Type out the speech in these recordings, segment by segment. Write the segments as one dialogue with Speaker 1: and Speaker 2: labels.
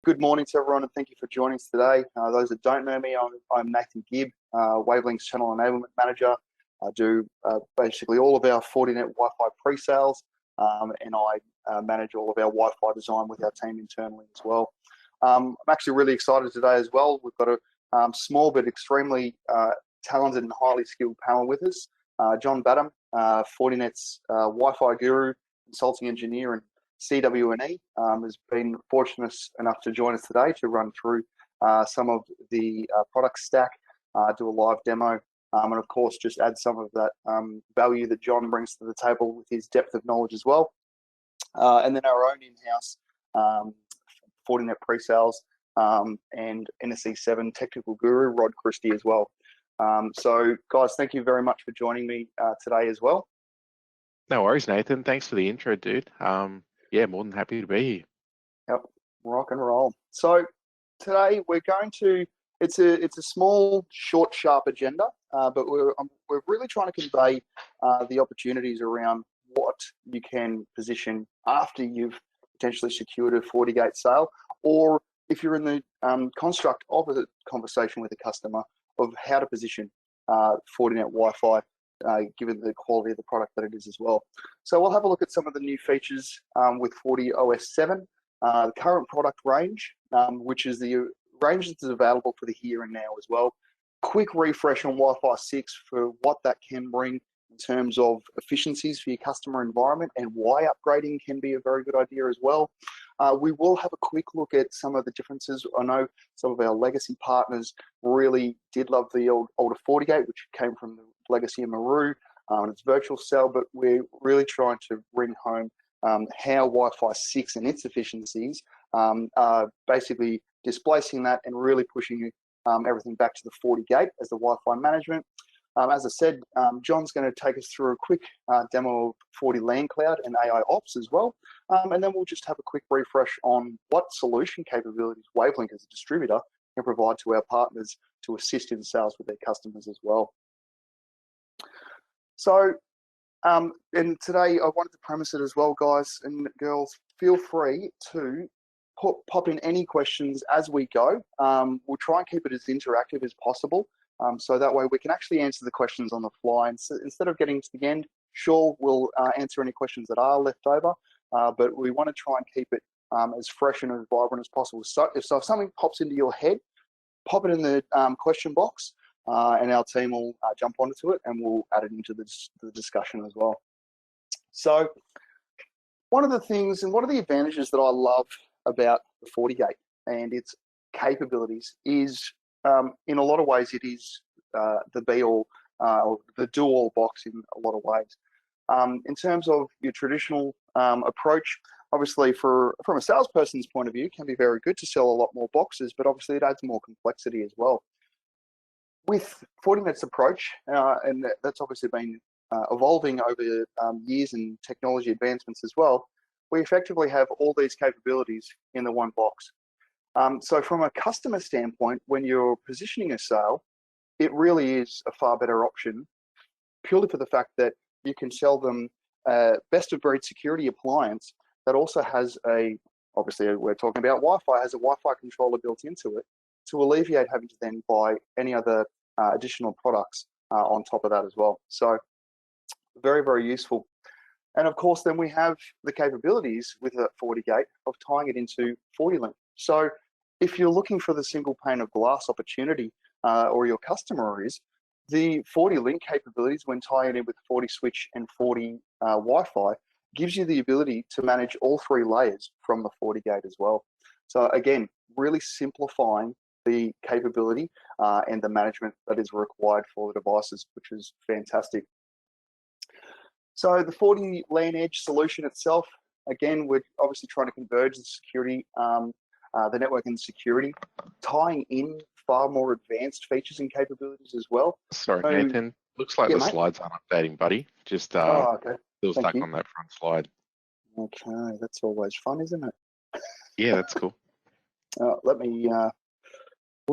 Speaker 1: good morning to everyone, and thank you for joining us today. Those that don't know me, I'm Nathan Gibb, Wavelink's Channel Enablement Manager. I do basically all of our Fortinet Wi-Fi pre-sales, and I manage all of our Wi-Fi design with our team internally as well. I'm actually really excited today as well. We've got a small but extremely talented and highly skilled panel with us. John Battam, Fortinet's Wi-Fi guru, consulting engineer, and CWNE, has been fortunate enough to join us today to run through some of the product stack, do a live demo, and of course just add some of that value that John brings to the table with his depth of knowledge as well. And then our own in-house Fortinet pre-sales and NSE7 technical guru, Rod Christie, as well. So guys, thank you very much for joining me today as well.
Speaker 2: No worries, Nathan. Thanks for the intro, dude. Yeah, more than happy to be here.
Speaker 1: Yep, rock and roll. So today we're going to, it's a small, short, sharp agenda, but we're really trying to convey the opportunities around what you can position after you've potentially secured a FortiGate sale, or if you're in the construct of a conversation with a customer of how to position Fortinet Wi-Fi, given the quality of the product that it is as well. So we'll have a look at some of the new features with FortiOS 7, the current product range, which is the range that's available for the here and now as well. Quick refresh on Wi-Fi 6 for what that can bring in terms of efficiencies for your customer environment and why upgrading can be a very good idea as well. We will have a quick look at some of the differences. I know some of our legacy partners really did love the older FortiGate, which came from the legacy of Maru, and its virtual cell, but we're really trying to bring home how Wi-Fi 6 and its efficiencies are basically displacing that and really pushing everything back to the FortiGate as the Wi-Fi management. As I said, John's going to take us through a quick demo of FortiLANCloud and AI Ops as well. And then we'll just have a quick refresh on what solution capabilities Wavelink as a distributor can provide to our partners to assist in sales with their customers as well. So, and today I wanted to premise it as well, guys and girls, feel free to pop in any questions as we go. We'll try and keep it as interactive as possible. So that way we can actually answer the questions on the fly. And so instead of getting to the end, sure, we'll answer any questions that are left over, but we want to try and keep it as fresh and as vibrant as possible. So if something pops into your head, pop it in the question box, and our team will jump onto it and we'll add it into the discussion as well. So one of the things and one of the advantages that I love about the FortiGate and its capabilities is, in a lot of ways, it is the be-all, or the do-all box in a lot of ways. In terms of your traditional approach, obviously from a salesperson's point of view, it can be very good to sell a lot more boxes, but obviously it adds more complexity as well. With Fortinet's approach, and that's obviously been evolving over years and technology advancements as well, we effectively have all these capabilities in the one box. So from a customer standpoint, when you're positioning a sale, it really is a far better option, purely for the fact that you can sell them a best of breed security appliance that also has obviously we're talking about Wi-Fi, has a Wi-Fi controller built into it to alleviate having to then buy any other additional products on top of that as well. So very, very useful. And of course, then we have the capabilities with the FortiGate of tying it into FortiLink. So if you're looking for the single pane of glass opportunity, or your customer is, the FortiLink capabilities when tying in with FortiSwitch and FortiWiFi gives you the ability to manage all three layers from the FortiGate as well. So again, really simplifying the capability and the management that is required for the devices, which is fantastic. So the FortiLAN Edge solution itself, again, we're obviously trying to converge the security, the network and security, tying in far more advanced features and capabilities as well.
Speaker 2: Sorry,
Speaker 1: so,
Speaker 2: Nathan. Looks like the slides aren't updating, buddy. Just still stuck on that front slide.
Speaker 1: Okay, that's always fun, isn't it?
Speaker 2: Yeah, that's cool.
Speaker 1: Let me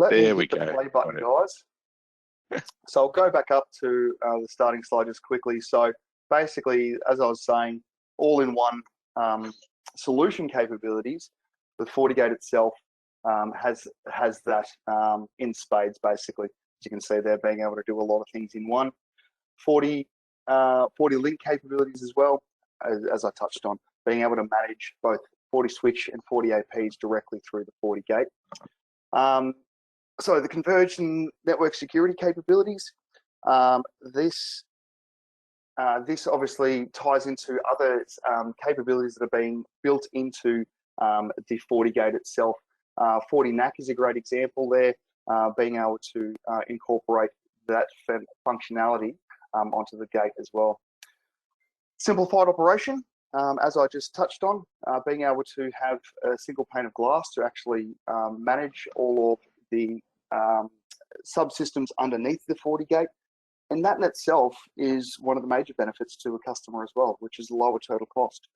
Speaker 2: there
Speaker 1: hit the play button, guys. So I'll go back up to the starting slide just quickly. So basically, as I was saying, all-in-one solution capabilities. The FortiGate itself has that in spades, basically. As you can see, they're being able to do a lot of things in one. FortiLink capabilities as well, as I touched on, being able to manage both FortiSwitch and FortiAPs directly through the FortiGate. So the converged network security capabilities, this obviously ties into other capabilities that are being built into the FortiGate itself. FortiNAC is a great example there, being able to incorporate that functionality onto the gate as well. Simplified operation, as I just touched on, being able to have a single pane of glass to actually manage all of the subsystems underneath the FortiGate. And that in itself is one of the major benefits to a customer as well, which is lower total cost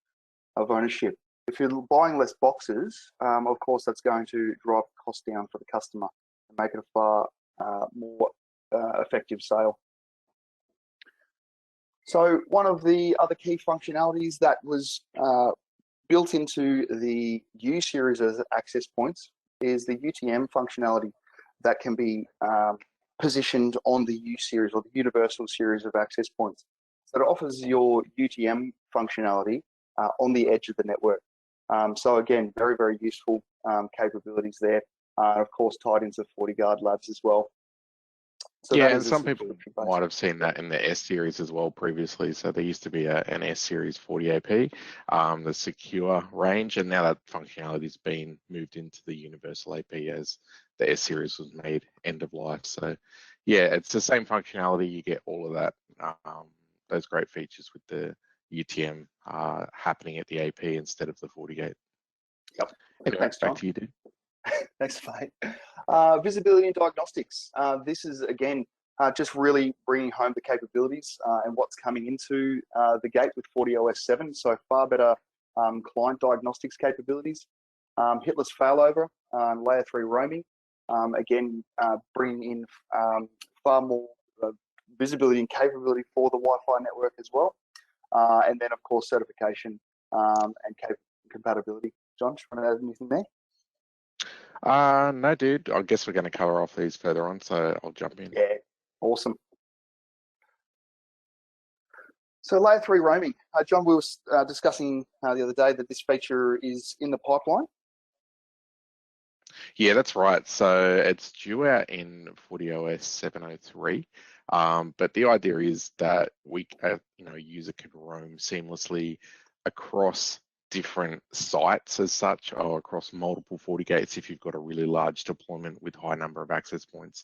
Speaker 1: of ownership. If you're buying less boxes, of course, that's going to drive the cost down for the customer and make it a far more effective sale. So one of the other key functionalities that was built into the U series of access points is the UTM functionality that can be positioned on the U series or the universal series of access points. So it offers your UTM functionality on the edge of the network. So again, very, very useful capabilities there. Of course, tied into FortiGuard labs as well. So
Speaker 2: yeah, and some people might have seen that in the S series as well previously. So there used to be an S series FortiAP, the secure range, and now that functionality has been moved into the universal AP as the S series was made end of life. So yeah, it's the same functionality. You get all of that, those great features with the UTM happening at the AP instead of the FortiGate.
Speaker 1: Yep.
Speaker 2: Anyway,
Speaker 1: thanks, John.
Speaker 2: back to you, dude.
Speaker 1: Thanks, mate. Visibility and diagnostics. This is, again, just really bringing home the capabilities and what's coming into the gate with FortiOS 7. So far better client diagnostics capabilities. Hitless Failover, layer 3 roaming. Again, bringing in far more visibility and capability for the Wi-Fi network as well. And then, of course, certification and compatibility. John, do you want to add anything there?
Speaker 2: No, dude. I guess we're going to cover off these further on, so I'll jump in.
Speaker 1: Yeah, awesome. So layer 3 roaming. John, we were discussing the other day that this feature is in the pipeline.
Speaker 2: Yeah, that's right. So it's due out in FortiOS 7.03. But the idea is that a user can roam seamlessly across different sites as such, or across multiple FortiGates. If you've got a really large deployment with high number of access points,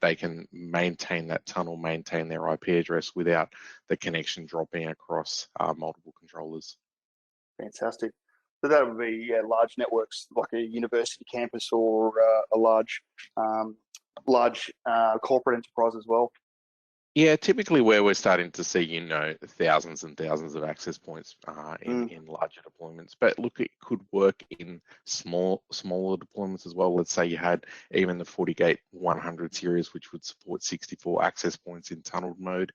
Speaker 2: they can maintain that tunnel, maintain their IP address without the connection dropping across multiple controllers.
Speaker 1: Fantastic. So that would be large networks like a university campus or a large corporate enterprise as well.
Speaker 2: Yeah, typically where we're starting to see, thousands and thousands of access points in larger deployments. But look, it could work in smaller deployments as well. Let's say you had even the FortiGate 100 series, which would support 64 access points in tunneled mode.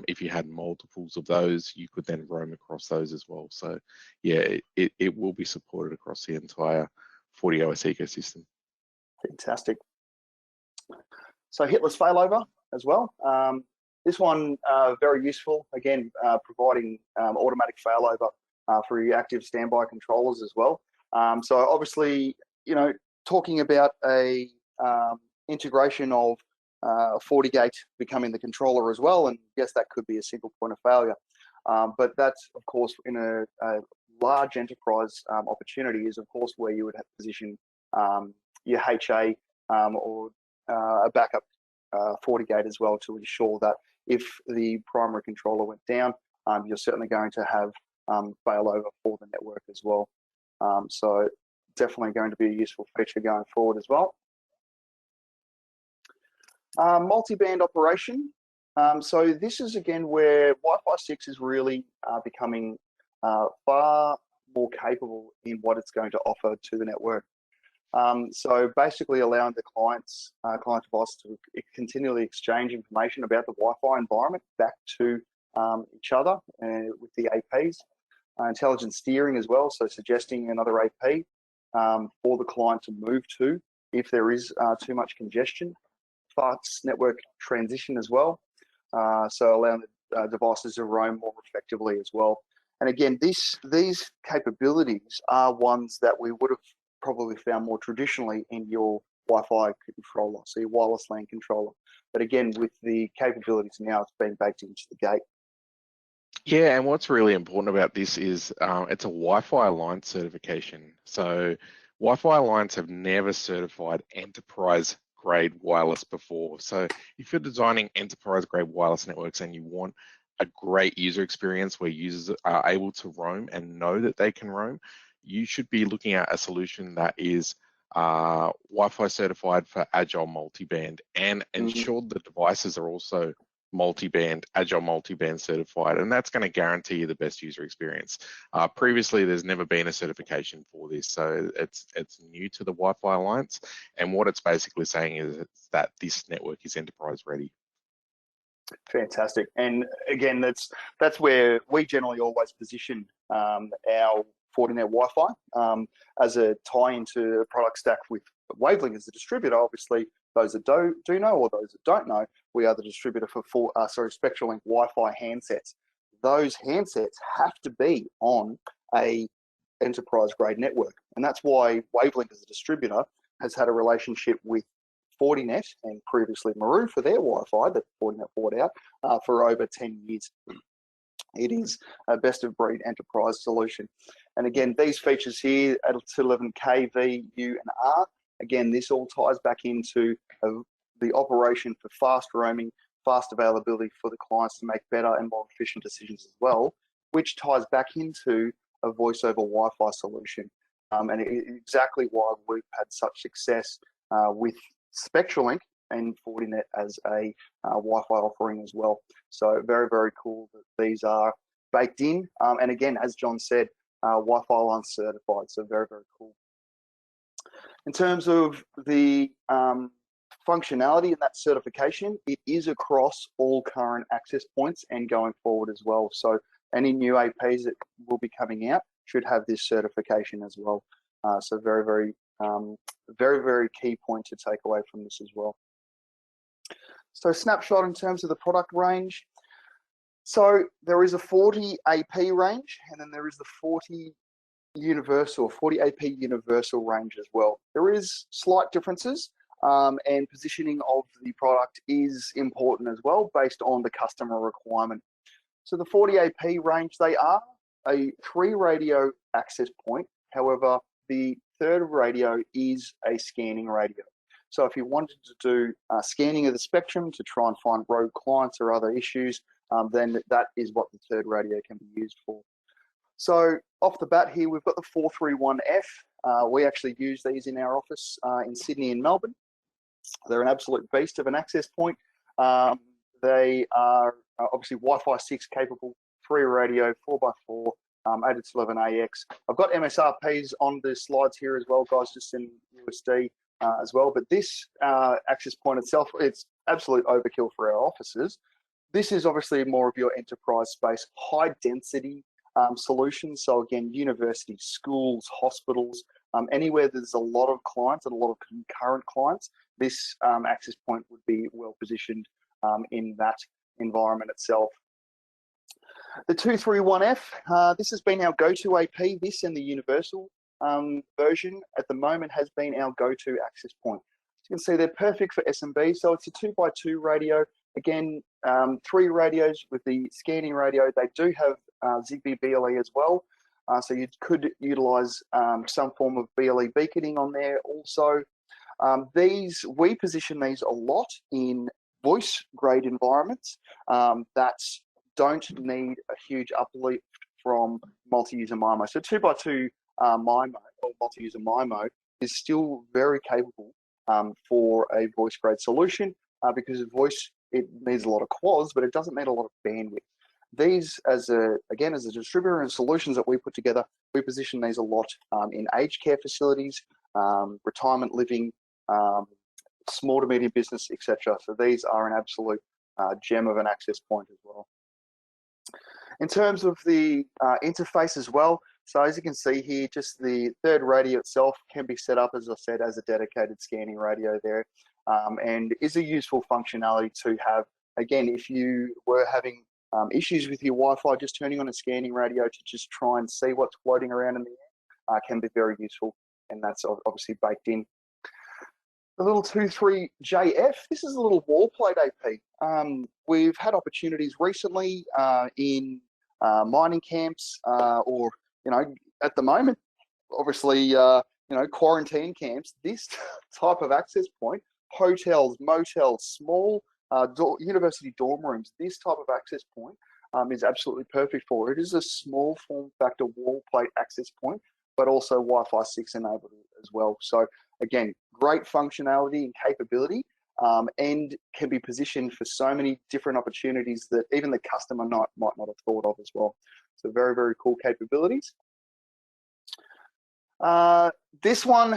Speaker 2: If you had multiples of those, you could then roam across those as well. So yeah, it will be supported across the entire FortiOS ecosystem.
Speaker 1: Fantastic. So hitless failover as well. This one very useful. Again, providing automatic failover for your active standby controllers as well. So obviously, talking about a integration of FortiGate becoming the controller as well, and yes, that could be a single point of failure. But that's of course in a large enterprise opportunity is of course where you would have to position your HA or a backup FortiGate as well to ensure that if the primary controller went down, you're certainly going to have failover for the network as well. So definitely going to be a useful feature going forward as well. Multi-band operation. So this is again where Wi-Fi 6 is really becoming far more capable in what it's going to offer to the network. So basically allowing the client device to continually exchange information about the Wi-Fi environment back to each other with the APs. Intelligent steering as well, so suggesting another AP for the client to move to if there is too much congestion. Fast network transition as well, so allowing the devices to roam more effectively as well. And again, these capabilities are ones that we would have probably found more traditionally in your Wi-Fi controller, so your wireless LAN controller. But again, with the capabilities now, it's been baked into the gate.
Speaker 2: Yeah, and what's really important about this is it's a Wi-Fi Alliance certification. So Wi-Fi Alliance have never certified enterprise-grade wireless before. So if you're designing enterprise-grade wireless networks and you want a great user experience where users are able to roam and know that they can roam, you should be looking at a solution that is Wi-Fi certified for Agile Multiband and ensure the devices are also multiband, Agile Multiband certified, and that's going to guarantee you the best user experience. Previously, there's never been a certification for this, so it's new to the Wi-Fi Alliance, and what it's basically saying is that this network is enterprise ready.
Speaker 1: Fantastic, and again, that's where we generally always position our Fortinet Wi-Fi as a tie into a product stack with Wavelink as a distributor. Obviously, those that do know, or those that don't know, we are the distributor for SpectraLink Wi-Fi handsets. Those handsets have to be on a enterprise-grade network, and that's why Wavelink as a distributor has had a relationship with Fortinet and previously Maru for their Wi-Fi that Fortinet bought out for over 10 years. It is a best-of-breed enterprise solution. And again, these features here at 211K, V, U, and R, again, this all ties back into the operation for fast roaming, fast availability for the clients to make better and more efficient decisions as well, which ties back into a voice over Wi-Fi solution. And exactly why we've had such success with SpectraLink and Fortinet as a Wi-Fi offering as well. So very, very cool that these are baked in. And again, as John said, Wi-Fi Alliance certified, so very, very cool. In terms of the functionality and that certification, it is across all current access points and going forward as well. So any new APs that will be coming out should have this certification as well. So very, very, very key point to take away from this as well. So snapshot in terms of the product range. So there is a Forti AP range, and then there is the Forti Universal, Forti AP Universal range as well. There is slight differences, and positioning of the product is important as well based on the customer requirement. So the Forti AP range, they are a 3-radio access point. However, the third radio is a scanning radio. So if you wanted to do scanning of the spectrum to try and find rogue clients or other issues, then that is what the third radio can be used for. So off the bat here, we've got the 431F. We actually use these in our office in Sydney and Melbourne. They're an absolute beast of an access point. They are obviously Wi-Fi 6 capable, 3-radio, 4x4, 802.11ax. I've got MSRPs on the slides here as well, guys, just in USD as well. But this access point itself, it's absolute overkill for our offices. This is obviously more of your enterprise space, high density solutions. So again, universities, schools, hospitals, anywhere there's a lot of clients and a lot of concurrent clients, this access point would be well positioned in that environment itself. The 231F, this has been our go-to AP. This and the universal version at the moment has been our go-to access point. As you can see, they're perfect for SMB. So it's a 2x2 radio. Again, 3 radios with the scanning radio. They do have Zigbee BLE as well. So you could utilize some form of BLE beaconing on there also. We position these a lot in voice grade environments that don't need a huge uplift from multi-user MIMO. So 2x2 MIMO or multi-user MIMO is still very capable for a voice grade solution because voice, it needs a lot of quads, but it doesn't need a lot of bandwidth. These, as a distributor and solutions that we put together, we position these a lot in aged care facilities, retirement living, small to medium business, etc. So these are an absolute gem of an access point as well. In terms of the interface as well, So as you can see here, just the third radio itself can be set up, as I said, as a dedicated scanning radio there, and is a useful functionality to have. Again, if you were having issues with your Wi-Fi, just turning on a scanning radio to just try and see what's floating around in the air can be very useful, and that's obviously baked in. The little 23JF, this is a little wall plate AP. We've had opportunities recently in mining camps or, at the moment, obviously, quarantine camps. This type of access point, hotels, motels, small university dorm rooms, this type of access point is absolutely perfect for it. It is a small form factor wall plate access point, but also Wi-Fi 6 enabled as well. So again, great functionality and capability, and can be positioned for so many different opportunities that even the customer might not have thought of as well. So very, very cool capabilities. This one,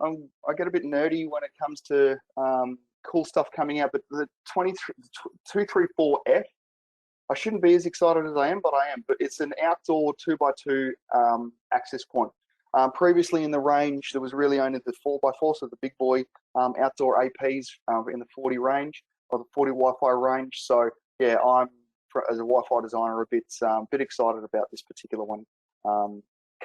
Speaker 1: I get a bit nerdy when it comes to cool stuff coming out, but the 234F, I shouldn't be as excited as I am, but I am. But it's an outdoor 2x2 access point. Previously in the range, there was really only the 4x4, so the big boy outdoor APs in the Forti range, or the FortiWiFi range. So yeah, I'm, as a Wi-Fi designer, a bit excited about this particular one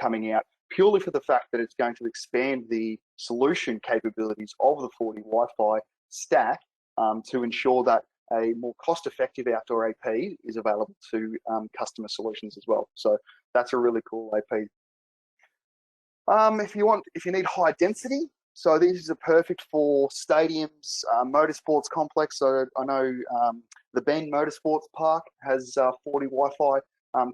Speaker 1: coming out, purely for the fact that it's going to expand the solution capabilities of the FortiWiFi stack to ensure that a more cost-effective outdoor AP is available to customer solutions as well. So that's a really cool AP. If you need high density, so these are perfect for stadiums, motorsports complex. So I know the Bend Motorsports Park has FortiWiFi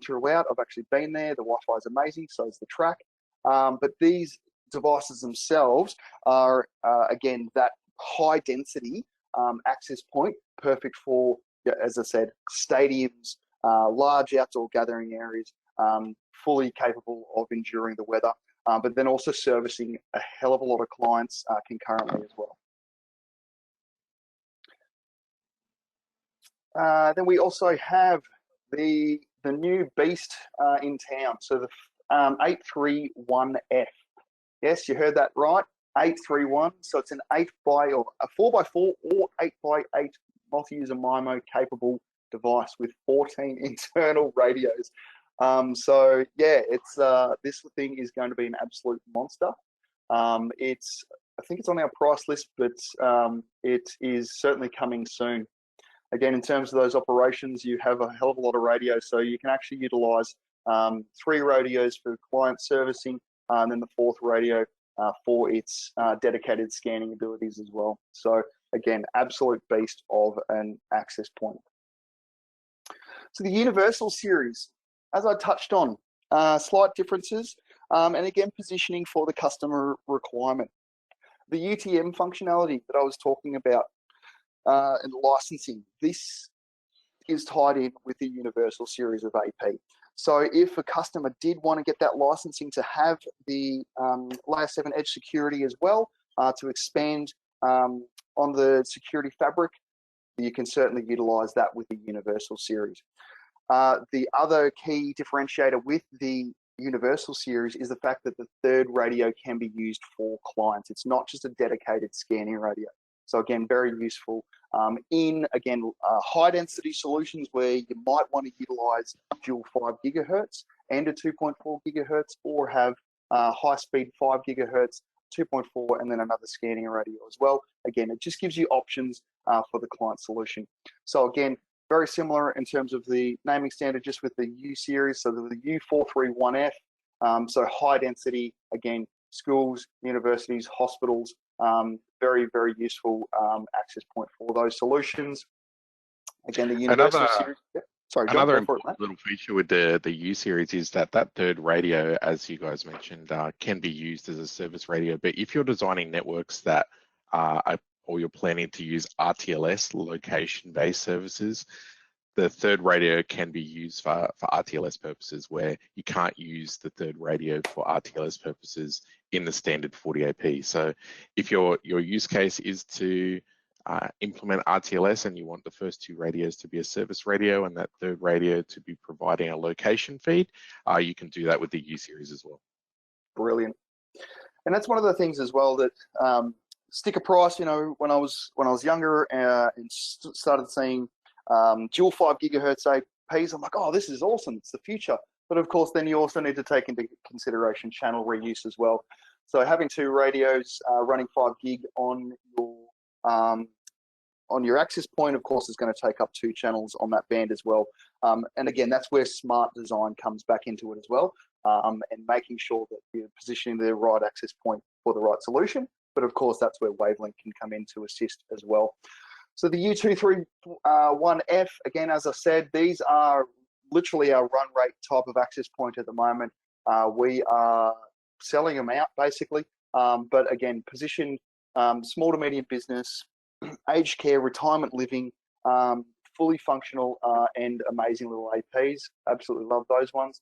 Speaker 1: throughout. I've actually been there. The Wi-Fi is amazing, so is the track. But these devices themselves are, again, that high density access point, perfect for, as I said, stadiums, large outdoor gathering areas, fully capable of enduring the weather, but then also servicing a hell of a lot of clients concurrently as well. Then we also have the new beast in town, so the 831F. Yes, you heard that right. 831. So it's an 4x4 or 8x8 multi-user MIMO capable device with 14 internal radios. So yeah, it's this thing is going to be an absolute monster. I think it's on our price list, but it is certainly coming soon. Again, in terms of those operations, you have a hell of a lot of radios, so you can actually utilize 3 radios for client servicing, and then the 4th radio for its dedicated scanning abilities as well. So again, absolute beast of an access point. So the Universal series, as I touched on, slight differences, and again, positioning for the customer requirement. The UTM functionality that I was talking about and licensing, this is tied in with the Universal series of AP. So if a customer did want to get that licensing to have the layer 7 edge security as well, to expand on the security fabric, you can certainly utilize that with the Universal series. The other key differentiator with the Universal series is the fact that the 3rd radio can be used for clients. It's not just a dedicated scanning radio. So again, very useful in, again, high density solutions where you might want to utilize dual 5 gigahertz and a 2.4 gigahertz, or have high speed 5 gigahertz, 2.4, and then another scanning radio as well. Again, it just gives you options for the client solution. So again, very similar in terms of the naming standard, just with the U series. So the U431F, so high density, again, schools, universities, hospitals, very, very useful access point for those solutions. Again, the Universal series. Yeah. Sorry, John,
Speaker 2: another important little feature with the U series is that 3rd radio, as you guys mentioned, can be used as a service radio. But if you're designing networks that or you're planning to use RTLS, location-based services, the 3rd radio can be used for RTLS purposes, where you can't use the 3rd radio for RTLS purposes in the standard Forti AP. So if your use case is to implement RTLS and you want the first 2 radios to be a service radio and that 3rd radio to be providing a location feed, you can do that with the U series as well.
Speaker 1: Brilliant. And that's one of the things as well that sticker price, you know, when I was younger and started seeing dual 5 gigahertz APs, I'm like, oh, this is awesome. It's the future. But of course, then you also need to take into consideration channel reuse as well. So having 2 radios running 5 gig on your access point, of course, is going to take up 2 channels on that band as well. And again, that's where smart design comes back into it as well, and making sure that you're positioning the right access point for the right solution. But of course, that's where Wavelink can come in to assist as well. So the U231F, again, as I said, these are literally our run rate type of access point at the moment. We are selling them out basically, but again, position small to medium business, aged care, retirement living, fully functional and amazing little APs. Absolutely love those ones.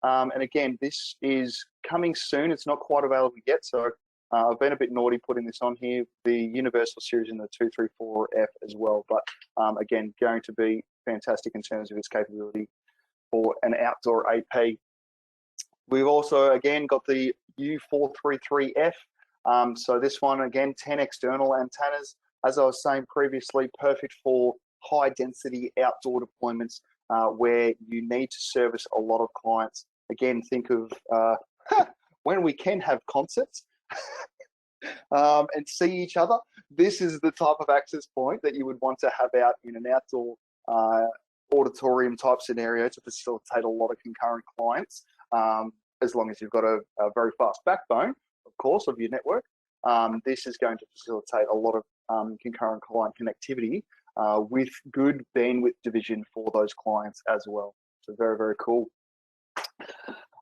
Speaker 1: And again, this is coming soon. It's not quite available yet, so I've been a bit naughty putting this on here, the Universal Series and the 234F as well. But again, going to be fantastic in terms of its capability for an outdoor AP. We've also, again, got the U433F. So this one, again, 10 external antennas. As I was saying previously, perfect for high density outdoor deployments where you need to service a lot of clients. Again, think of when we can have concerts and see each other. This is the type of access point that you would want to have out in an outdoor auditorium type scenario to facilitate a lot of concurrent clients, as long as you've got a very fast backbone, of course, of your network. This is going to facilitate a lot of concurrent client connectivity with good bandwidth division for those clients as well. So very, very cool.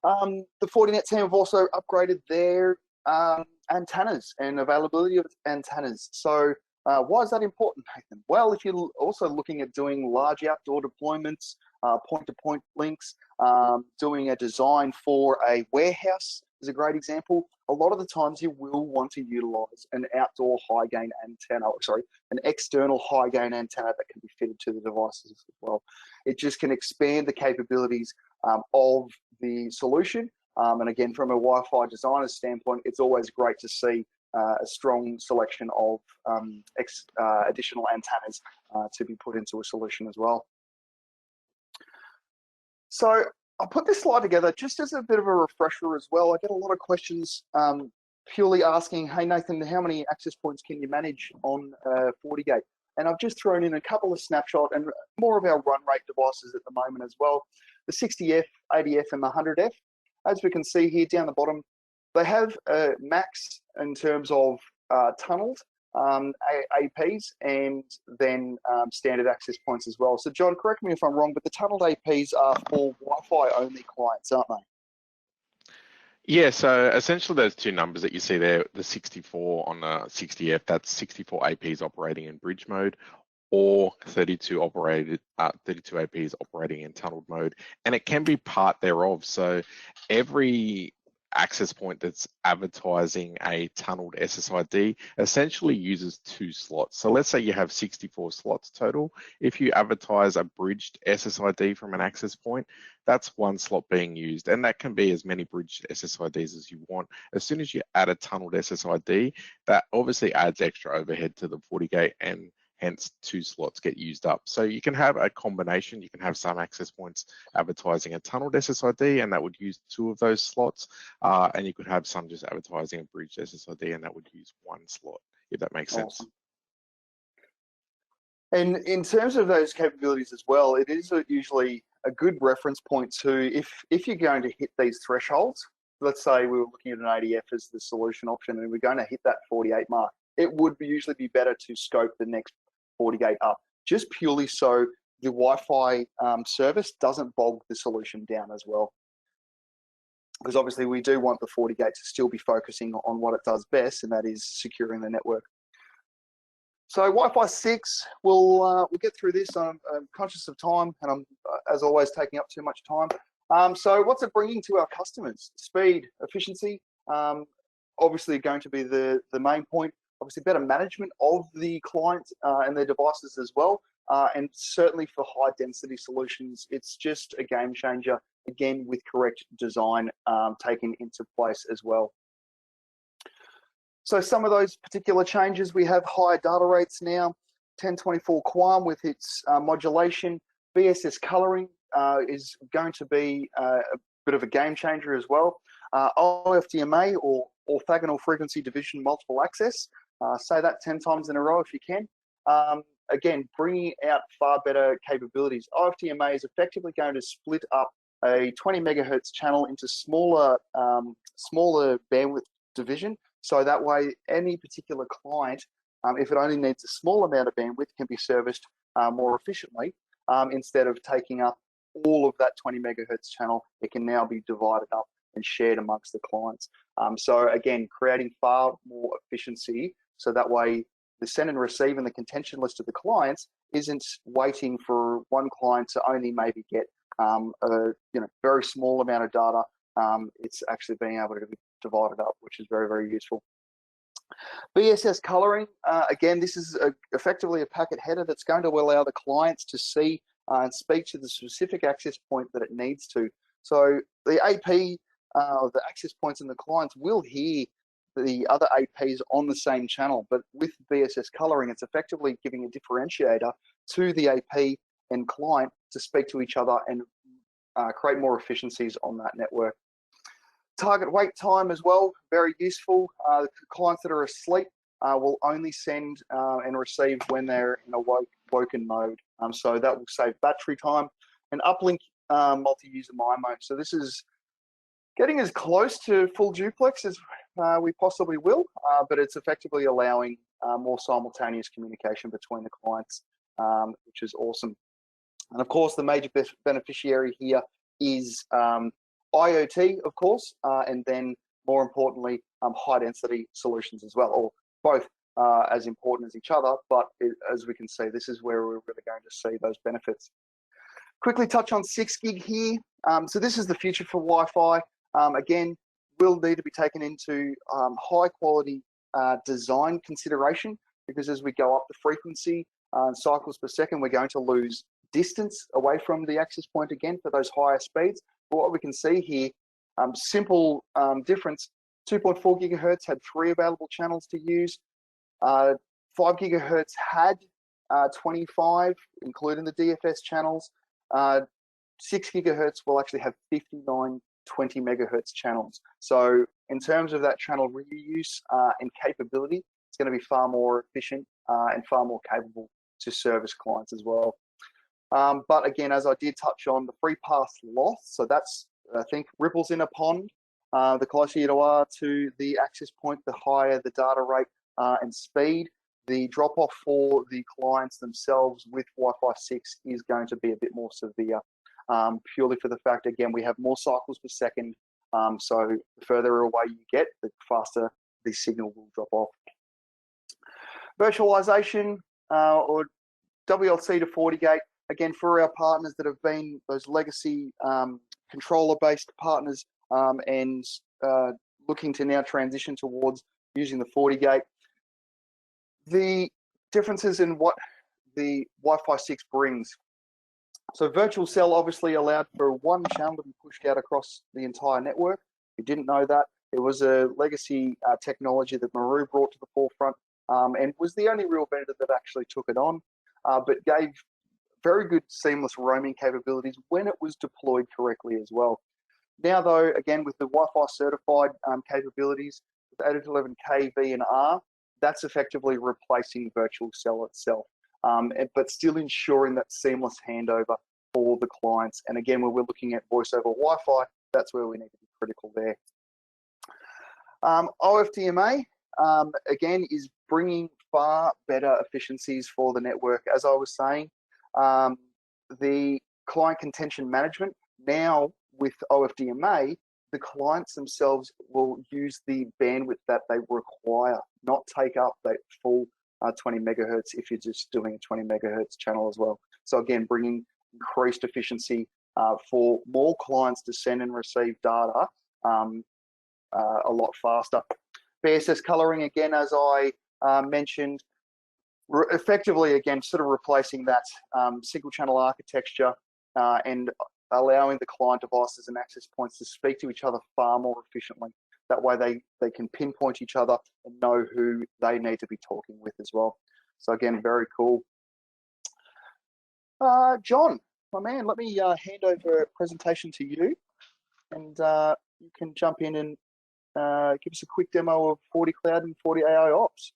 Speaker 1: The Fortinet team have also upgraded their antennas and availability of antennas. So why is that important, Nathan? Well, if you're also looking at doing large outdoor deployments, point-to-point links, doing a design for a warehouse is a great example. A lot of the times you will want to utilize an outdoor high gain antenna, an external high gain antenna that can be fitted to the devices as well. It just can expand the capabilities of the solution. And again, from a Wi-Fi designer's standpoint, it's always great to see a strong selection of additional antennas to be put into a solution as well. So I'll put this slide together just as a bit of a refresher as well. I get a lot of questions purely asking, hey Nathan, how many access points can you manage on FortiGate? And I've just thrown in a couple of snapshot and more of our run rate devices at the moment as well. The 60F, 80F and the 100F. As we can see here down the bottom, they have a max in terms of tunneled APs and then standard access points as well. So John, correct me if I'm wrong, but the tunneled APs are for Wi-Fi only clients, aren't they?
Speaker 2: Yeah, so essentially those 2 numbers that you see there, the 64 on the 60F, that's 64 APs operating in bridge mode, or 32 APs operating in tunneled mode, and it can be part thereof. So every access point that's advertising a tunneled SSID essentially uses 2 slots. So let's say you have 64 slots total. If you advertise a bridged SSID from an access point, that's 1 slot being used, and that can be as many bridged SSIDs as you want. As soon as you add a tunneled SSID, that obviously adds extra overhead to the FortiGate, and hence 2 slots get used up. So you can have a combination. You can have some access points advertising a tunneled SSID, and that would use 2 of those slots. And you could have some just advertising a bridged SSID, and that would use 1 slot, if that makes sense.
Speaker 1: And in terms of those capabilities as well, it is usually a good reference point to if you're going to hit these thresholds. Let's say we were looking at an ADF as the solution option, and we're going to hit that 48 mark. It would usually be better to scope the next FortiGate up, just purely so the Wi-Fi service doesn't bog the solution down as well. Because obviously we do want the FortiGate to still be focusing on what it does best, and that is securing the network. So Wi-Fi 6, we'll get through this. I'm conscious of time, and I'm, as always, taking up too much time. So what's it bringing to our customers? Speed, efficiency, obviously going to be the main point. obviously better management of the client and their devices as well. And certainly for high density solutions, it's just a game changer, again, with correct design taken into place as well. So some of those particular changes, we have higher data rates now, 1024 QAM with its modulation. BSS coloring is going to be a bit of a game changer as well. OFDMA, or orthogonal frequency division multiple access. Say that 10 times in a row if you can. Again, bringing out far better capabilities. OFDMA is effectively going to split up a 20 megahertz channel into smaller bandwidth division. So that way, any particular client, if it only needs a small amount of bandwidth, can be serviced more efficiently. Instead of taking up all of that 20 megahertz channel, it can now be divided up and shared amongst the clients. So again, creating far more efficiency, so that way the send and receive and the contention list of the clients isn't waiting for one client to only maybe get a very small amount of data. It's actually being able to be divided up, which is very, very useful. BSS coloring, again, this is effectively a packet header that's going to allow the clients to see and speak to the specific access point that it needs to. So the AP, the access points and the clients will hear the other APs on the same channel, but with BSS coloring, it's effectively giving a differentiator to the AP and client to speak to each other and create more efficiencies on that network. Target wait time as well, very useful. The clients that are asleep will only send and receive when they're in a woken mode. So that will save battery time. And uplink multi-user MIMO. So this is getting as close to full duplex as we possibly will, but it's effectively allowing more simultaneous communication between the clients, which is awesome. And of course, the major beneficiary here is IoT, of course, and then more importantly, high density solutions as well, or both as important as each other, but as we can see, this is where we're really going to see those benefits. Quickly touch on 6 gig here. So this is the future for Wi-Fi. Again, will need to be taken into high quality design consideration, because as we go up the frequency cycles per second, we're going to lose distance away from the access point again for those higher speeds. But what we can see here, simple difference, 2.4 gigahertz had 3 available channels to use. 5 gigahertz had 25, including the DFS channels. 6 gigahertz will actually have 59 20 megahertz channels. So in terms of that channel reuse and capability, it's going to be far more efficient and far more capable to service clients as well. But again, as I did touch on, the free path loss, so that's, I think, ripples in a pond. The closer you are to the access point, the higher the data rate and speed. The drop off for the clients themselves with Wi-Fi 6 is going to be a bit more severe, purely for the fact, again, we have more cycles per second. So the further away you get, the faster the signal will drop off. Virtualization or WLC to FortiGate, again, for our partners that have been those legacy controller-based partners and looking to now transition towards using the FortiGate. The differences in what the Wi-Fi 6 brings. So virtual cell obviously allowed for one channel to be pushed out across the entire network. If you didn't know that, it was a legacy technology that Maru brought to the forefront and was the only real vendor that actually took it on, but gave very good seamless roaming capabilities when it was deployed correctly as well. Now though, again, with the Wi-Fi certified capabilities, with 802.11k V and R, that's effectively replacing virtual cell itself, but still ensuring that seamless handover for the clients. And again, when we're looking at voice over Wi-Fi, that's where we need to be critical there. OFDMA, again, is bringing far better efficiencies for the network. As I was saying, the client contention management, now with OFDMA, the clients themselves will use the bandwidth that they require, not take up that full 20 megahertz if you're just doing a 20 megahertz channel as well. So again, bringing increased efficiency for more clients to send and receive data a lot faster. BSS coloring, again, as I mentioned, effectively, again, sort of replacing that single channel architecture and allowing the client devices and access points to speak to each other far more efficiently. That way they can pinpoint each other and know who they need to be talking with as well. So again, very cool. John, my man, let me hand over a presentation to you, and you can jump in and give us a quick demo of FortiCloud and FortiAI Ops.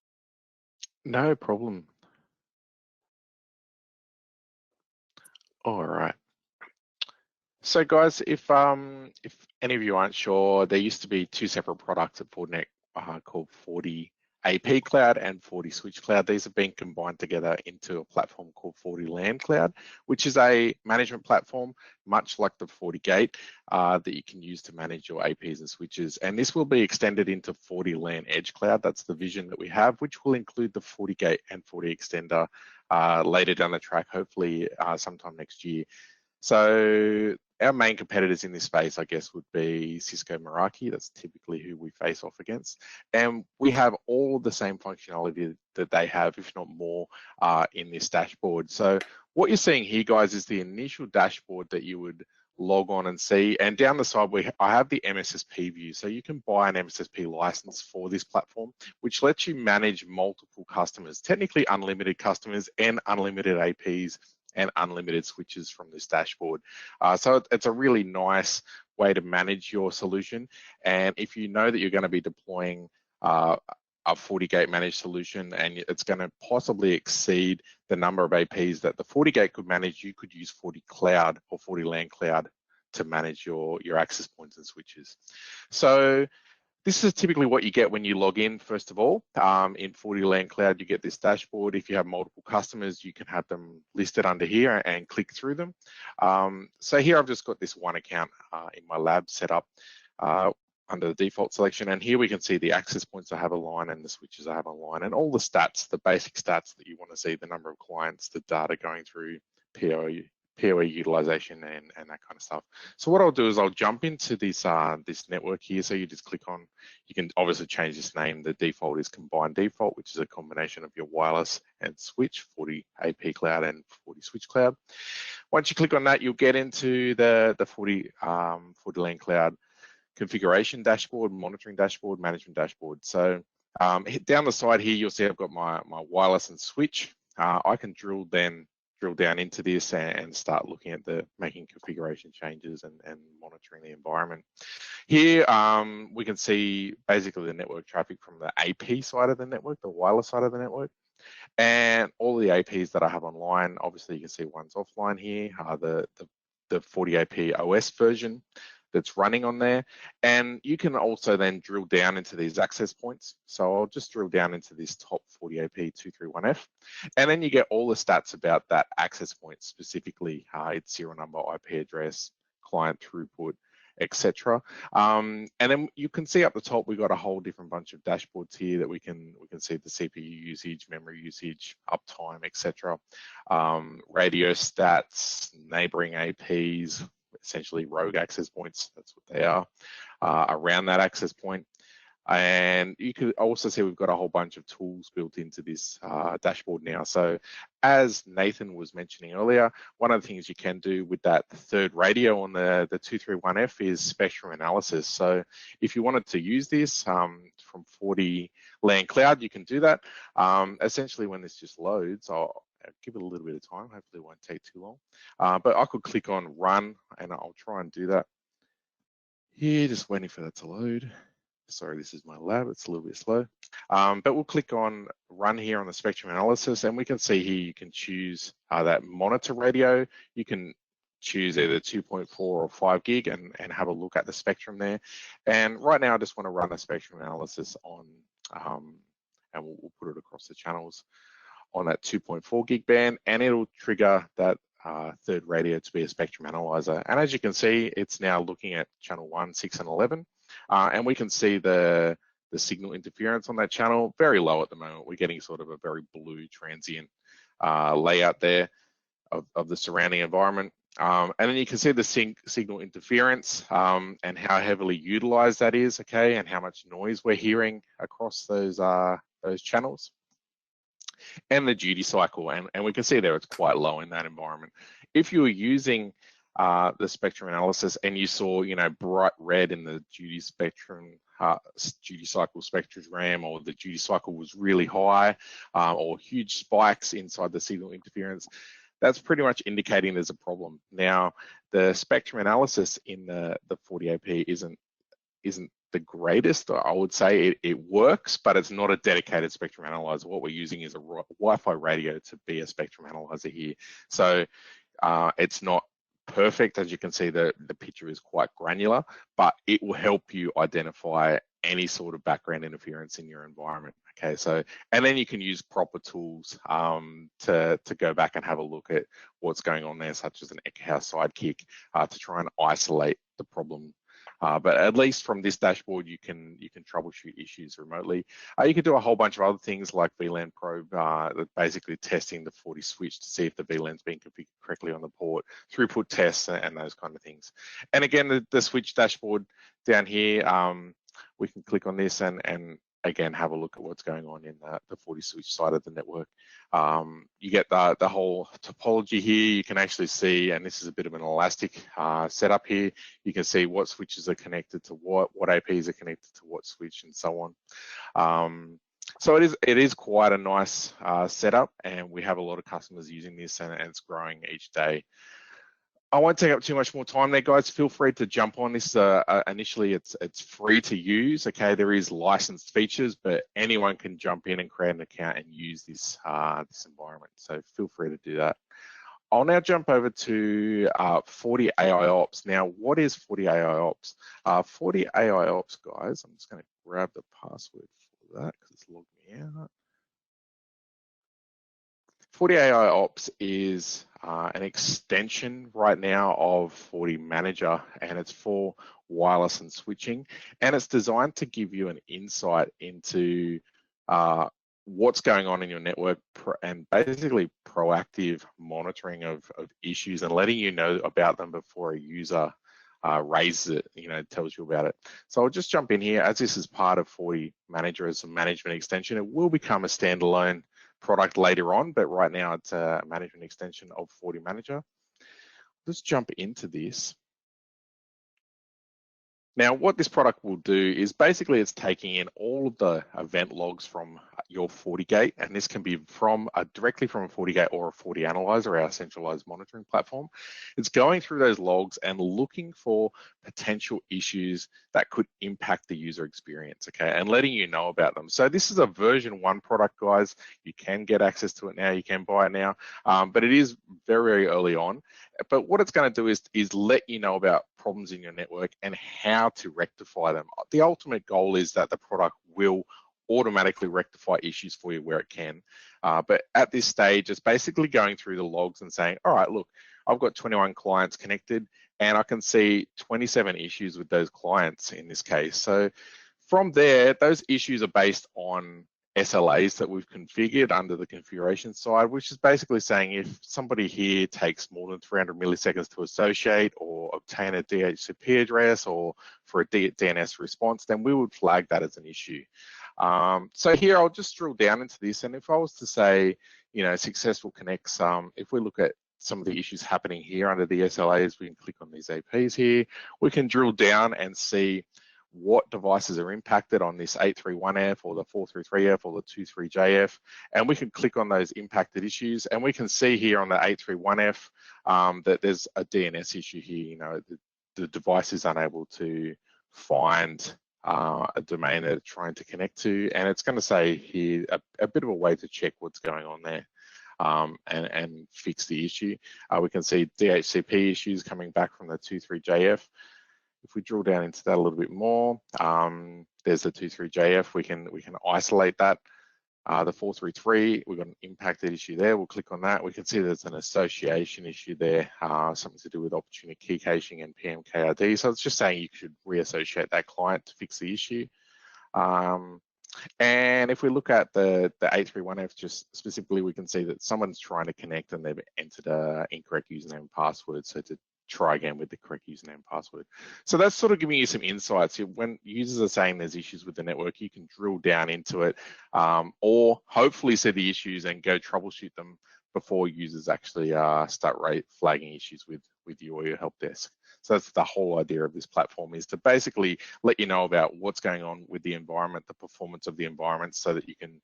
Speaker 2: No problem. All right. So guys, if any of you aren't sure, there used to be two separate products at Fortinet called Forti AP Cloud and FortiSwitch These have been combined together into a platform called FortiLANCloud, which is a management platform, much like the FortiGate, that you can use to manage your APs and switches. And this will be extended into FortiLAN Edge Cloud. That's the vision that we have, which will include the FortiGate and FortiExtender later down the track, hopefully sometime next year. So our main competitors in this space, I guess, would be Cisco Meraki. That's typically who we face off against. And we have all the same functionality that they have, if not more, in this dashboard. So what you're seeing here, guys, is the initial dashboard that you would log on and see. And down the side, I have the MSSP view. So you can buy an MSSP license for this platform, which lets you manage multiple customers, technically unlimited customers and unlimited APs and unlimited switches from this dashboard. So it's a really nice way to manage your solution. And if you know that you're going to be deploying a FortiGate managed solution and it's going to possibly exceed the number of APs that the FortiGate could manage, you could use FortiCloud or FortiLANCloud to manage your access points and switches. So this is typically what you get when you log in, first of all. In FortiLANCloud, you get this dashboard. If you have multiple customers, you can have them listed under here and click through them. So here I've just got this one account in my lab set up under the default selection. And here we can see the access points I have aligned and the switches I have aligned and all the stats, the basic stats that you want to see, the number of clients, the data going through, PoE utilization and that kind of stuff. So what I'll do is I'll jump into this this network here. So you just click on, you can obviously change this name. The default is combined default, which is a combination of your wireless and switch, Forti AP Cloud and FortiSwitch Cloud. Once you click on that, you'll get into the FortiLANCloud configuration dashboard, monitoring dashboard, management dashboard. So down the side here, you'll see I've got my wireless and switch. I can drill down into this and start looking at making configuration changes and monitoring the environment. Here we can see basically the network traffic from the AP side of the network, the wireless side of the network, and all the APs that I have online. Obviously, you can see one's offline here, the FortiOS version that's running on there. And you can also then drill down into these access points. So I'll just drill down into this top FortiAP231F. And then you get all the stats about that access point, specifically its serial number, IP address, client throughput, etc. And then you can see up the top, we've got a whole different bunch of dashboards here that we can see the CPU usage, memory usage, uptime, etc. Radio stats, neighboring APs, essentially rogue access points, that's what they are, around that access point. And you can also see we've got a whole bunch of tools built into this dashboard now. So as Nathan was mentioning earlier, one of the things you can do with that third radio on the 231F is spectrum analysis. So if you wanted to use this from FortiLANCloud, you can do that. Essentially, when this just loads, I'll give it a little bit of time. Hopefully it won't take too long. But I could click on run and I'll try and do that. Here, just waiting for that to load. Sorry, this is my lab, it's a little bit slow. But we'll click on run here on the spectrum analysis and we can see here you can choose that monitor radio. You can choose either 2.4 or 5 gig and have a look at the spectrum there. And right now I just want to run a spectrum analysis on, and we'll put it across the channels on that 2.4 gig band, and it'll trigger that third radio to be a spectrum analyzer. And as you can see, it's now looking at channel 1, 6, and 11. And we can see the signal interference on that channel, very low at the moment. We're getting sort of a very blue transient layout there of the surrounding environment. And then you can see the signal interference and how heavily utilized that is, okay, and how much noise we're hearing across those those channels, and the duty cycle. And we can see there it's quite low in that environment. If you were using the spectrum analysis and you saw, bright red in the duty spectrum, duty cycle spectrogram, or the duty cycle was really high, or huge spikes inside the signal interference, that's pretty much indicating there's a problem. Now, the spectrum analysis in the FortiAP isn't the greatest. I would say it works, but it's not a dedicated spectrum analyzer. What we're using is a Wi-Fi radio to be a spectrum analyzer here. So it's not perfect. As you can see, the picture is quite granular, but it will help you identify any sort of background interference in your environment. Okay, so, and then you can use proper tools to go back and have a look at what's going on there, such as an Ekahau sidekick, to try and isolate the problem. But at least from this dashboard, you can troubleshoot issues remotely. You can do a whole bunch of other things like VLAN probe, basically testing the Forti switch to see if the VLAN's being configured correctly on the port, throughput tests, and those kind of things. And again, the switch dashboard down here, we can click on this and again have a look at what's going on in the Forti switch side of the network. You get the whole topology here. You can actually see, and this is a bit of an elastic setup here. You can see what switches are connected to what APs are connected to what switch, and so on. So it is quite a nice setup, and we have a lot of customers using this, and it's growing each day. I won't take up too much more time there, guys. Feel free to jump on this. Initially, it's free to use. Okay, there is licensed features, but anyone can jump in and create an account and use this environment. So feel free to do that. I'll now jump over to FortiAIOps. Now, what is FortiAIOps? FortiAIOps, guys, I'm just going to grab the password for that because it's logged me out. FortiAIOps is an extension right now of FortiManager, and it's for wireless and switching, and it's designed to give you an insight into what's going on in your network and basically proactive monitoring of issues and letting you know about them before a user raises it, tells you about it. So I'll just jump in here. As this is part of FortiManager as a management extension, it will become a standalone product later on, but right now it's a management extension of FortiManager. Let's jump into this. Now, what this product will do is basically it's taking in all of the event logs from your FortiGate, and this can be from directly from a FortiGate or a FortiAnalyzer, our centralized monitoring platform. It's going through those logs and looking for potential issues that could impact the user experience, okay, and letting you know about them. So this is a version 1 product, guys. You can get access to it now. You can buy it now, but it is very, very early on. But what it's going to do is let you know about problems in your network and how to rectify them. The ultimate goal is that the product will automatically rectify issues for you where it can. But at this stage, it's basically going through the logs and saying, all right, look, I've got 21 clients connected and I can see 27 issues with those clients in this case. So from there, those issues are based on SLAs that we've configured under the configuration side, which is basically saying if somebody here takes more than 300 milliseconds to associate or obtain a DHCP address or for a DNS response, then we would flag that as an issue. So here I'll just drill down into this, and if I was to say, successful connects, if we look at some of the issues happening here under the SLAs, we can click on these APs here. We can drill down and see what devices are impacted on this 831F or the 433F or the 23JF, and we can click on those impacted issues, and we can see here on the 831F that there's a DNS issue here. The device is unable to find a domain that it's trying to connect to, and it's going to say here a bit of a way to check what's going on there and fix the issue. We can see DHCP issues coming back from the 23JF. If we drill down into that a little bit more, there's the 23JF. We can isolate that. The 433, we've got an impacted issue there. We'll click on that. We can see there's an association issue there, something to do with opportunity key caching and PMKRD. So it's just saying you should reassociate that client to fix the issue. And if we look at the 831F just specifically, we can see that someone's trying to connect and they've entered an incorrect username and password. So to try again with the correct username and password. So that's sort of giving you some insights. When users are saying there's issues with the network, you can drill down into it, or hopefully see the issues and go troubleshoot them before users actually start flagging issues with you or your help desk. So that's the whole idea of this platform, is to basically let you know about what's going on with the environment, the performance of the environment, so that you can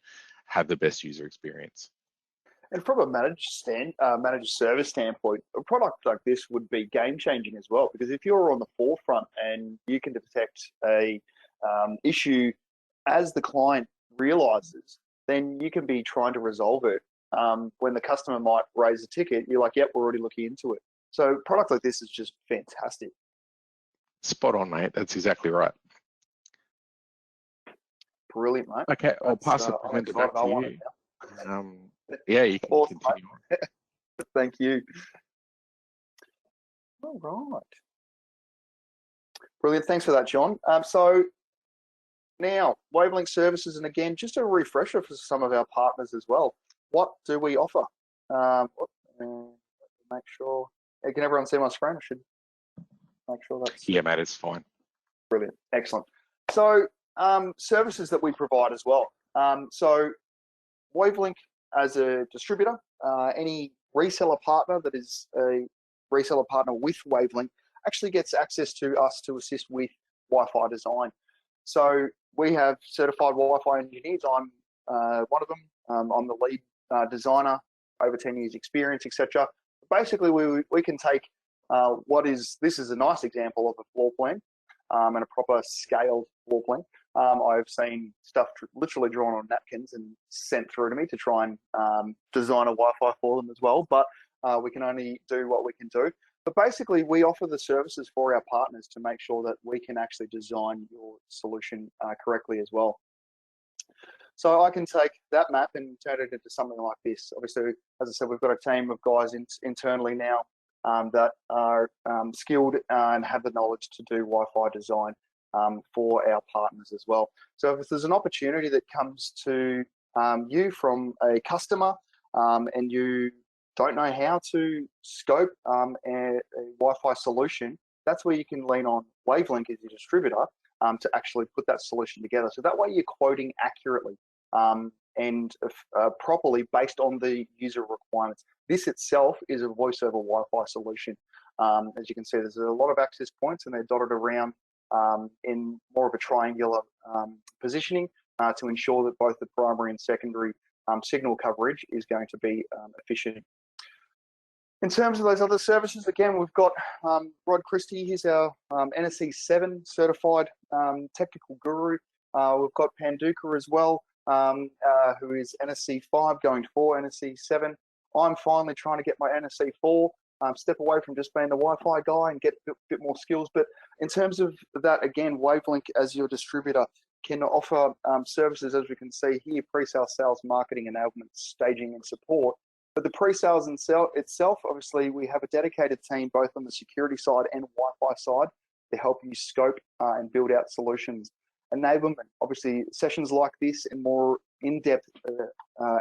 Speaker 2: have the best user experience.
Speaker 1: And from a managed service standpoint, a product like this would be game changing as well, because if you're on the forefront and you can detect a issue as the client realizes, then you can be trying to resolve it. When the customer might raise a ticket, you're like, yep, we're already looking into it. So a product like this is just fantastic.
Speaker 2: Spot on, mate. That's exactly right.
Speaker 1: Brilliant, mate.
Speaker 2: Okay, I'll pass the pointer back to you. Yeah, you can
Speaker 1: awesome,
Speaker 2: continue on.
Speaker 1: Thank you. All right. Brilliant. Thanks for that, John. So now, Wavelink services, and again, just a refresher for some of our partners as well. What do we offer? Make sure. Can everyone see my screen? I should make sure that's...
Speaker 2: Yeah, mate, it's fine.
Speaker 1: Brilliant. Excellent. So services that we provide as well. So Wavelink as a distributor, any reseller partner that is a reseller partner with Wavelink actually gets access to us to assist with Wi-Fi design. So we have certified Wi-Fi engineers. I'm one of them. I'm the lead designer, over 10 years experience, etc. Basically, we can take this is a nice example of a floor plan and a proper scaled floor plan. I've seen stuff literally drawn on napkins and sent through to me to try and design a Wi-Fi for them as well, but we can only do what we can do. But basically, we offer the services for our partners to make sure that we can actually design your solution correctly as well. So I can take that map and turn it into something like this. Obviously, as I said, we've got a team of guys internally now that are skilled and have the knowledge to do Wi-Fi design for our partners as well. So if there's an opportunity that comes to you from a customer and you don't know how to scope a Wi-Fi solution, that's where you can lean on Wavelink as your distributor to actually put that solution together. So that way you're quoting accurately and properly based on the user requirements. This itself is a voice over Wi-Fi solution. As you can see, there's a lot of access points and they're dotted around in more of a triangular positioning to ensure that both the primary and secondary signal coverage is going to be efficient. In terms of those other services, again, we've got Rod Christie. He's our NSE 7 certified technical guru. We've got Panduka as well, who is NSE 5 going for NSE 7. I'm finally trying to get my NSE 4, step away from just being the Wi-Fi guy and get a bit more skills. But in terms of that, again, Wavelink as your distributor can offer services, as we can see here, pre-sale, sales, marketing, enablement, staging, and support. But the pre-sales itself, obviously, we have a dedicated team both on the security side and Wi-Fi side to help you scope and build out solutions. Enablement, obviously, sessions like this and more in-depth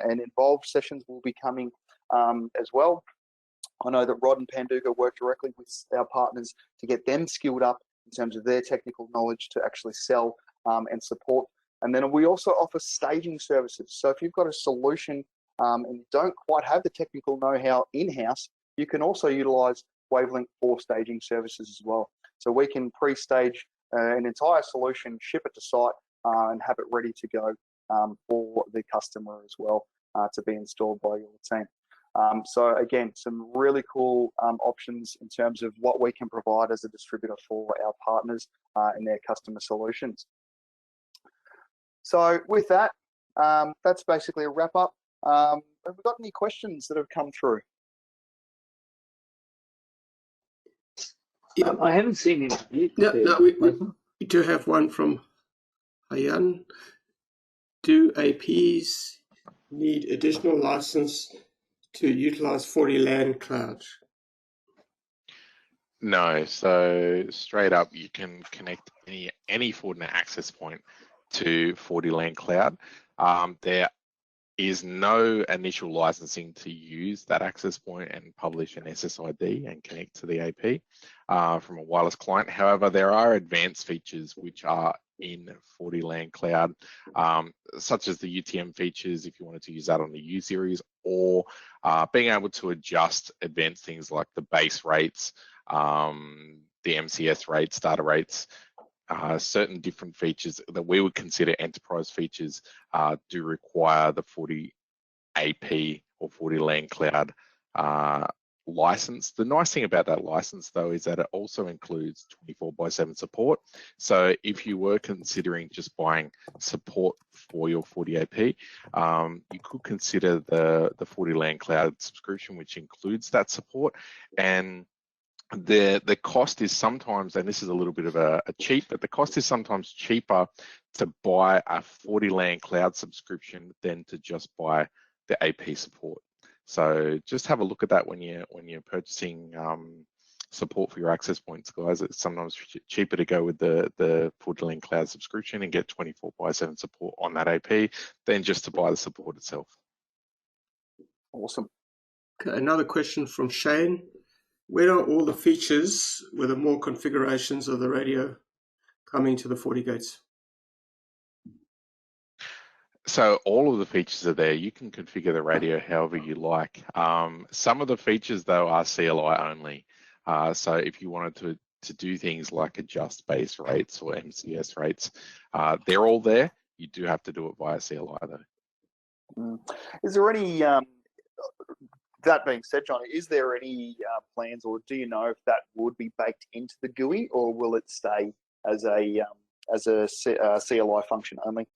Speaker 1: and involved sessions will be coming as well. I know that Rod and Panduka work directly with our partners to get them skilled up in terms of their technical knowledge to actually sell and support. And then we also offer staging services. So if you've got a solution and you don't quite have the technical know-how in-house, you can also utilize Wavelink for staging services as well. So we can pre-stage an entire solution, ship it to site, and have it ready to go for the customer as well to be installed by your team. So again, some really cool options in terms of what we can provide as a distributor for our partners and their customer solutions. So with that, that's basically a wrap up. Have we got any questions that have come through?
Speaker 3: Yeah, I haven't seen any.
Speaker 4: No, we do have one from Hayan. Do APs need additional license to utilize FortiLANCloud?
Speaker 2: No, so straight up, you can connect any Fortinet access point to FortiLANCloud. There is no initial licensing to use that access point and publish an SSID and connect to the AP from a wireless client. However, there are advanced features which are in FortiLANCloud, such as the UTM features if you wanted to use that on the U series, or being able to adjust advanced things like the base rates, the MCS rates, data rates. Certain different features that we would consider enterprise features do require the Forti AP or FortiLANCloud license. The nice thing about that license, though, is that it also includes 24/7 support. So if you were considering just buying support for your Forti AP, you could consider the FortiLANCloud subscription, which includes that support. And the cost is sometimes, and this is a little bit of a cheat, but the cost is sometimes cheaper to buy a FortiLANCloud subscription than to just buy the AP support. So just have a look at that when you're purchasing support for your access points, guys. It's sometimes cheaper to go with the FortiLANCloud subscription and get 24/7 support on that AP than just to buy the support itself.
Speaker 1: Awesome.
Speaker 4: Okay, another question from Shane. Where are all the features with the more configurations of the radio coming to the FortiGates?
Speaker 2: So all of the features are there. You can configure the radio however you like. Some of the features, though, are CLI only. So if you wanted to do things like adjust base rates or MCS rates, they're all there. You do have to do it via CLI, though.
Speaker 1: Is there any, that being said, Johnny, is there any plans, or do you know if that would be baked into the GUI, or will it stay as a CLI function only?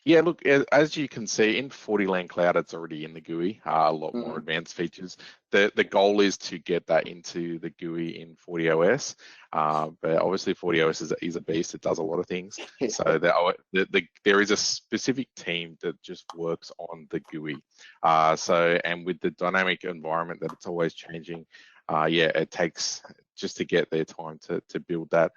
Speaker 2: Yeah, look, as you can see in FortiLANCloud, it's already in the GUI, a lot more advanced features. The goal is to get that into the GUI in FortiOS, but obviously FortiOS is a beast. It does a lot of things. So there is a specific team that just works on the GUI. And with the dynamic environment that it's always changing, yeah, it takes just to get their time to build that.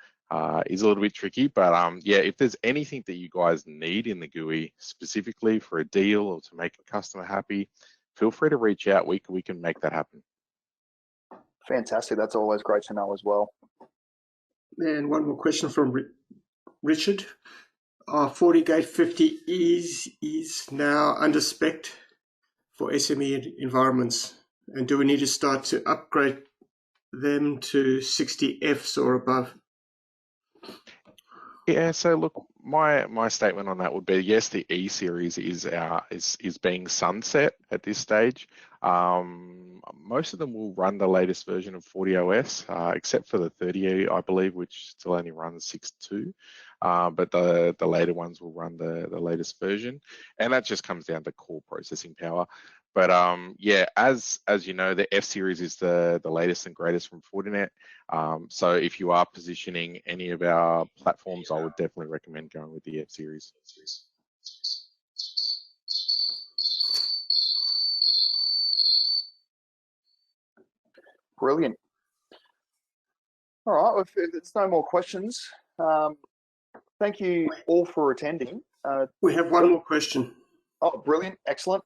Speaker 2: Is a little bit tricky, but yeah, if there's anything that you guys need in the GUI specifically for a deal or to make a customer happy, feel free to reach out. We can make that happen.
Speaker 1: Fantastic. That's always great to know as well.
Speaker 4: And one more question from Richard. FortiGate 50 is now under spec for SME environments, and do we need to start to upgrade them to 60Fs or above?
Speaker 2: Yeah, so look, my statement on that would be yes, the E series is being sunset at this stage. Most of them will run the latest version of FortiOS, except for the 30, I believe, which still only runs 6.2. But the later ones will run the latest version, and that just comes down to core processing power. But yeah, as you know, the F series is the latest and greatest from Fortinet. So if you are positioning any of our platforms, I would definitely recommend going with the F series.
Speaker 1: Brilliant. All right, well, if there's no more questions, thank you all for attending.
Speaker 4: We have one more question.
Speaker 1: Oh, brilliant. Excellent.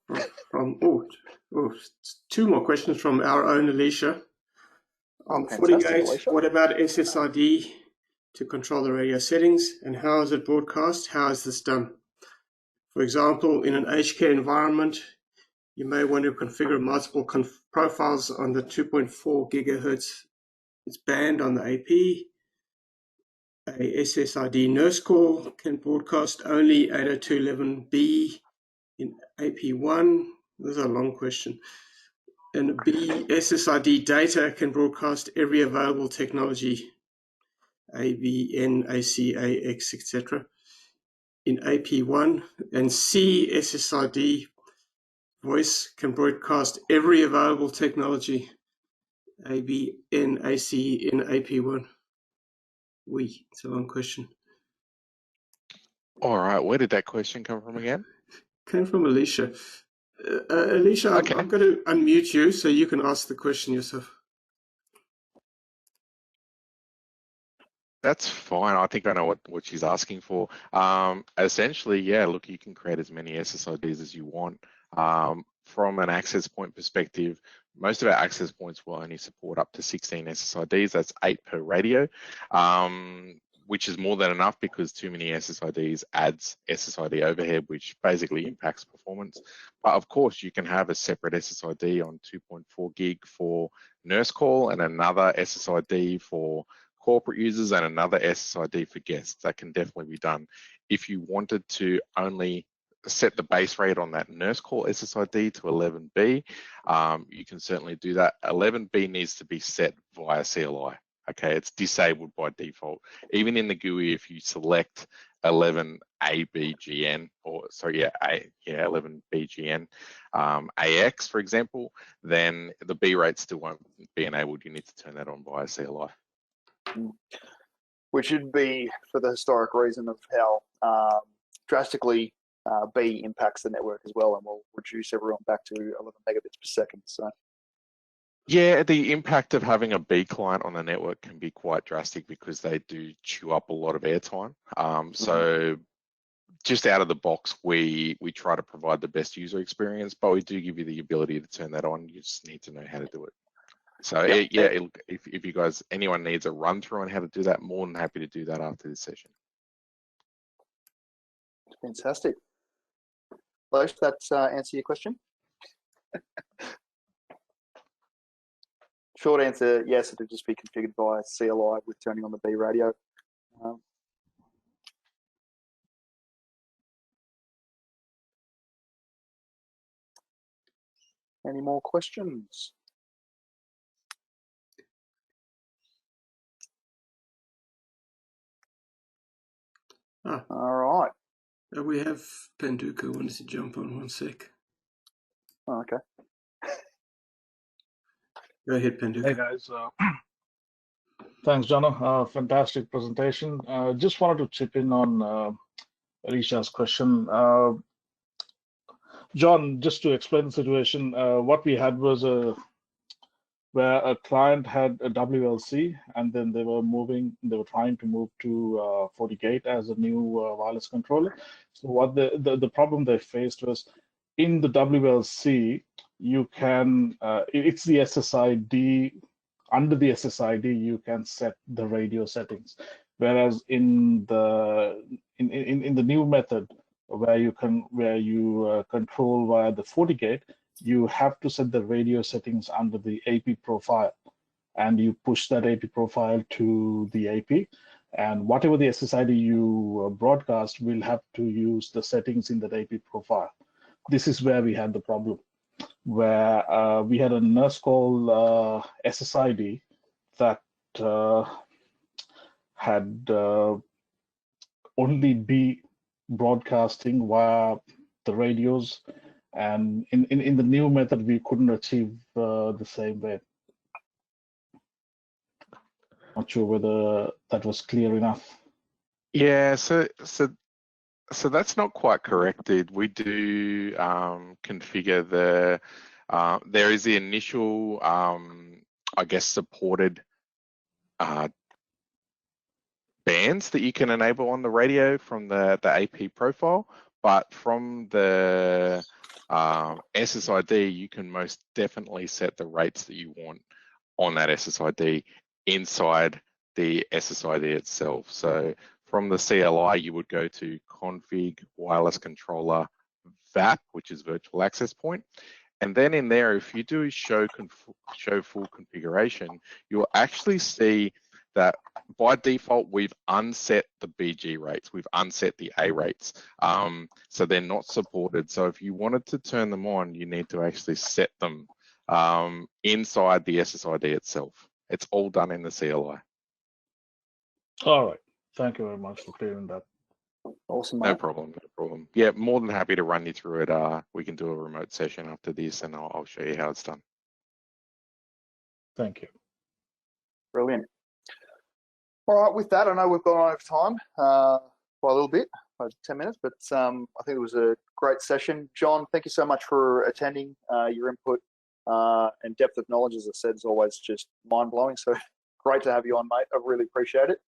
Speaker 4: Two more questions from our own Alicia. On FortiGate,
Speaker 1: Alicia.
Speaker 4: what about SSID to control the radio settings, and how is it broadcast? How is this done? For example, in an aged care environment, you may want to configure multiple profiles on the 2.4 gigahertz band on the AP. A SSID nurse call can broadcast only 802.11b in AP1. This is a long question. And B, SSID data can broadcast every available technology, A, B, N, AC, AX, etc. in AP1. And C, SSID voice can broadcast every available technology, A, B, N, AC in AP1. It's a long question.
Speaker 2: All right, where did that question come from again?
Speaker 4: Came from Alicia. Alicia, okay. I'm going to unmute you so you can ask the question yourself.
Speaker 2: That's fine. I think I know what she's asking for. Essentially, yeah, look, you can create as many SSIDs as you want. From an access point perspective, most of our access points will only support up to 16 SSIDs. That's 8 per radio, which is more than enough because too many SSIDs adds SSID overhead, which basically impacts performance. But of course, you can have a separate SSID on 2.4 gig for nurse call and another SSID for corporate users and another SSID for guests. That can definitely be done. If you wanted to only set the base rate on that nurse call SSID to 11B, you can certainly do that. 11B needs to be set via CLI. Okay, it's disabled by default. Even in the GUI, if you select 11ABGN, or sorry, 11BGN AX, for example, then the B rate still won't be enabled. You need to turn that on via CLI.
Speaker 1: Which would be for the historic reason of how drastically B impacts the network as well, and will reduce everyone back to 11 megabits per second. So,
Speaker 2: yeah, the impact of having a B client on the network can be quite drastic because they do chew up a lot of airtime. So just out of the box, we try to provide the best user experience, but we do give you the ability to turn that on. You just need to know how to do it. So if you guys, anyone needs a run through on how to do that, more than happy to do that after this session.
Speaker 1: Fantastic. Loesch, that answer your question? Short answer, yes, it'll just be configured by CLI with turning on the B radio. Any more questions? All right.
Speaker 4: We have Penduka wanted to jump on 1 sec.
Speaker 1: Oh, okay.
Speaker 4: Go ahead, Penduka.
Speaker 3: Hey guys, thanks, Jono. Fantastic presentation. Just wanted to chip in on Alicia's question. John, just to explain the situation, what we had was where a client had a WLC, and then they were trying to move to FortiGate as a new wireless controller. So what the problem they faced was in the WLC, you can, it's the SSID, under the SSID, you can set the radio settings. Whereas in the new method, where you control via the FortiGate, you have to set the radio settings under the AP profile, and you push that AP profile to the AP, and whatever the SSID you broadcast will have to use the settings in that AP profile. This is where we had the problem, where we had a nurse call SSID that had only be broadcasting via the radios, and in the new method we couldn't achieve the same way. Not sure whether that was clear enough.
Speaker 2: Yeah, so that's not quite corrected. We do configure there is the initial, I guess, supported bands that you can enable on the radio from the AP profile, but from the SSID, you can most definitely set the rates that you want on that SSID inside the SSID itself. So from the CLI, you would go to config wireless controller VAP, which is virtual access point. And then in there, if you do show full configuration, you'll actually see that by default, we've unset the BG rates. We've unset the A rates. So they're not supported. So if you wanted to turn them on, you need to actually set them inside the SSID itself. It's all done in the CLI.
Speaker 3: All right. Thank you very much for clearing that.
Speaker 1: Awesome, mate.
Speaker 2: No problem, no problem. Yeah, more than happy to run you through it. We can do a remote session after this, and I'll show you how it's done.
Speaker 3: Thank you.
Speaker 1: Brilliant. All right, with that, I know we've gone over time by a little bit, 10 minutes, but I think it was a great session. John, thank you so much for attending. Your input and depth of knowledge, as I said, is always just mind-blowing. So great to have you on, mate. I really appreciate it.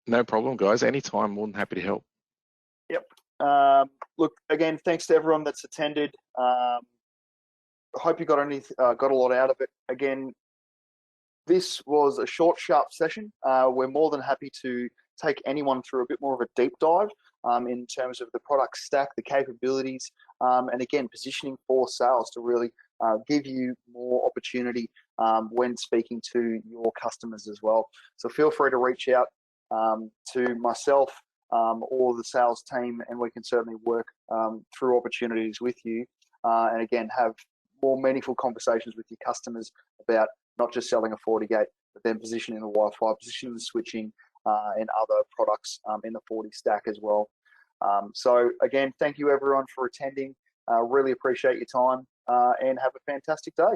Speaker 2: No problem, guys. Anytime, more than happy to help.
Speaker 1: Look, again, thanks to everyone that's attended. I hope you got a lot out of it. Again, this was a short, sharp session. We're more than happy to take anyone through a bit more of a deep dive in terms of the product stack, the capabilities, and again, positioning for sales to really give you more opportunity when speaking to your customers as well. So feel free to reach out to myself or the sales team, and we can certainly work through opportunities with you, and again, have more meaningful conversations with your customers about not just selling a FortiGate, but then positioning the Wi-Fi, positioning the switching, and other products in the Forti stack as well. So again, thank you everyone for attending. Really appreciate your time, and have a fantastic day.